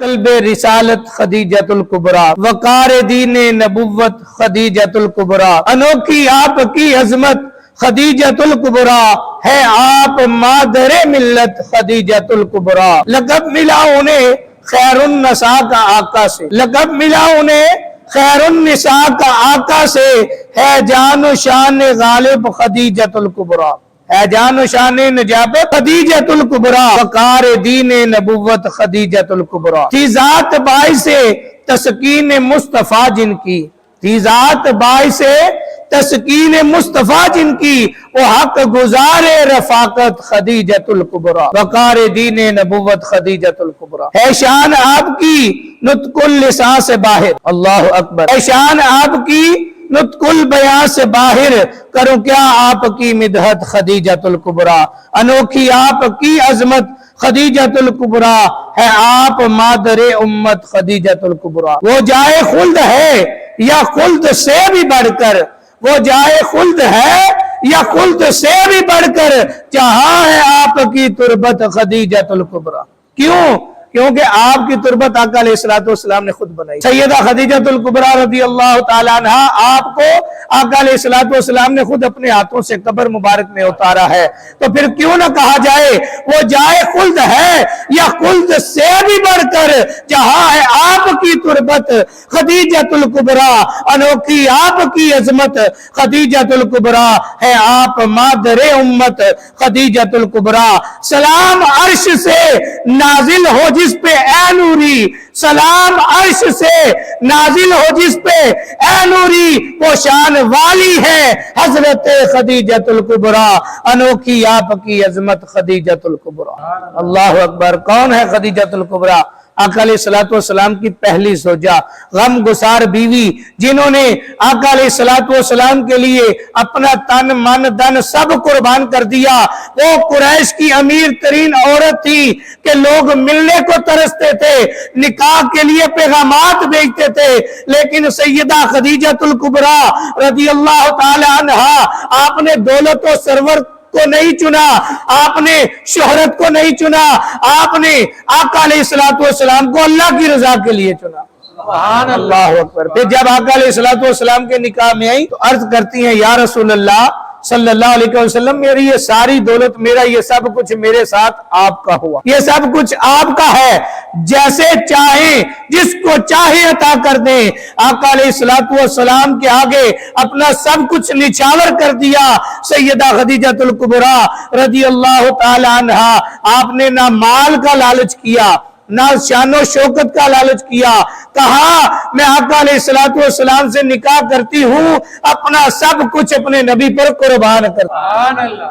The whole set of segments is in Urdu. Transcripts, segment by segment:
قلب رسالت خدیجۃ الکبریٰ، وقار دین نبوت خدیجۃ الکبریٰ، انوکھی آپ کی عظمت خدیجۃ الکبریٰ ہے آپ مادر ملت خدیجۃ الکبریٰ۔ لقب ملا انہیں خیر النساء کا آقا سے، لقب ملا انہیں خیر النساء کا آقا سے، ہے جان و شان غالب خدیجۃ الکبریٰ، ہے جان و شان نجابت خدیجۃ الکبریٰ، وقار دین نبوت خدیجۃ الکبریٰ، تھی ذات باعث تسکین مصطفیٰ جن کی، تھی ذات باعث تسکین مصطفیٰ جن کی، وہ حق گزار رفاقت خدیجۃ الکبریٰ، وقار دین نبوت خدیجۃ الکبریٰ، ہے شان آپ کی نطق اللسان سے باہر، اللہ اکبر، ہے شان آپ کی نطق البیان سے باہر، کروں کیا آپ کی مدحت خدیجۃ الکبریٰ، انوکھی آپ کی عظمت خدیجۃ الکبریٰ، ہے آپ مادر امت خدیجۃ الکبریٰ، وہ جائے خلد ہے یا خلد سے بھی بڑھ کر، وہ جائے خلد ہے یا خلد سے بھی بڑھ کر، جہاں ہے آپ کی تربت خدیجۃ الکبریٰ۔ کیوں؟ کیونکہ آپ کی تربت آقا علیہ السلام نے خود بنائی۔ سیدہ خدیجۃ الکبریٰ رضی اللہ تعالیٰ عنہ آپ کو آقا علیہ السلام نے خود اپنے ہاتھوں سے قبر مبارک میں اتارا ہے، تو پھر کیوں نہ کہا جائے وہ جائے خلد ہے یا خلد سے بھی بڑھ کر، جہاں ہے آپ کی تربت خدیجۃ الکبریٰ، انوکھی آپ کی عظمت خدیجۃ الکبریٰ، ہے آپ مادر امت خدیجۃ الکبریٰ۔ سلام عرش سے نازل ہو جس پہ اے نوری، سلام عرش سے نازل ہو جس پہ اے نوری، وہ شان والی ہے حضرت خدیجۃ الکبریٰ، انوکھی آپ کی عظمت خدیجۃ الکبریٰ۔ اللہ اکبر۔ کون ہے خدیجۃ الکبریٰ؟ آقا علیہ السلام کی پہلی زوجہ، غم گسار بیوی، جنہوں نے آقا علیہ السلام کے لیے اپنا تن من دن سب قربان کر دیا۔ وہ قریش کی امیر ترین عورت تھی کہ لوگ ملنے کو ترستے تھے، نکاح کے لیے پیغامات بھیجتے تھے، لیکن سیدہ خدیجۃ الکبریٰ رضی اللہ تعالی عنہ، آپ نے دولت و سرور کو نہیں چنا، آپ نے شہرت کو نہیں چنا، آپ نے آقا علیہ السلام کو اللہ کی رضا کے لیے چنا۔ سبحان اللہ اکبر۔ پھر جب آقا علیہ السلام کے نکاح میں آئی تو عرض کرتی ہیں یا رسول اللہ صلی اللہ علیہ وسلم، میری یہ ساری دولت، میرا یہ سب کچھ میرے ساتھ آپ کا ہوا، یہ سب کچھ آپ کا ہے، جیسے چاہیں جس کو چاہے عطا کر دیں۔ آقا علیہ السلام کے آگے اپنا سب کچھ نچھاور کر دیا۔ سیدہ خدیجۃ الکبریٰ رضی اللہ تعالی عنہ، آپ نے نہ مال کا لالچ کیا، نہ شان و شوکت کا لالچ کیا، کہا میں آقا علیہ السلام سے نکاح کرتی ہوں، اپنا سب کچھ اپنے نبی پر قربان کرتا۔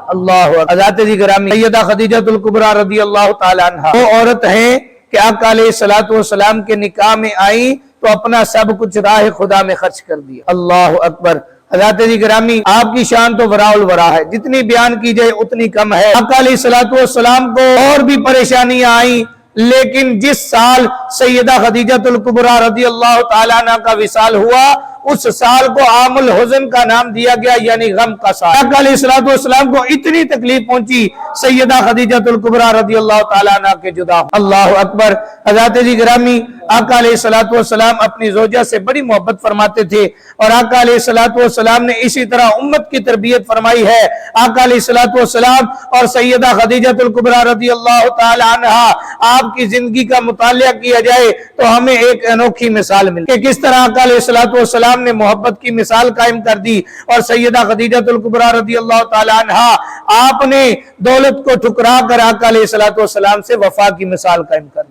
اللہ حضرات جی گرامی، سیدہ خدیجۃ الکبریٰ رضی اللہ تعالی عنہ وہ عورت ہیں کہ آقا علیہ السلام کے نکاح میں آئیں تو اپنا سب کچھ راہ خدا میں خرچ کر دیا۔ اللہ اکبر۔ حضرات جی گرامی، آپ کی شان تو وراء الورا ہے، جتنی بیان کی جائے اتنی کم ہے۔ آقا علیہ السلام کو اور بھی پریشانیاں آئیں، لیکن جس سال سیدہ خدیجۃ الکبریٰ رضی اللہ تعالیٰ عنہ کا وصال ہوا، اس سال کو عام الحزن کا نام دیا گیا، یعنی غم کا سال۔ آقا علیہ السلام کو اتنی تکلیف پہنچی سیدہ خدیجۃ الکبریٰ رضی اللہ تعالیٰ عنہ کے جدا۔ اللہ اکبر۔ حضرات جی گرامی، آقا علیہ السلام اپنی زوجہ سے بڑی محبت فرماتے تھے، اور آقا علیہ السلام نے اسی طرح امت کی تربیت فرمائی ہے۔ آقا علیہ السلام اور سیدہ خدیجۃ الکبریٰ رضی اللہ تعالی عنہ، آپ کی زندگی کا مطالعہ کیا جائے تو ہمیں ایک انوکھی مثال ملتی کہ کس طرح آقا علیہ السلام نے محبت کی مثال قائم کر دی، اور سیدہ خدیجۃ الکبریٰ رضی اللہ تعالی عنہ، آپ نے دولت کو ٹھکرا کر آقا علیہ السلام سے وفا کی مثال قائم کر دی۔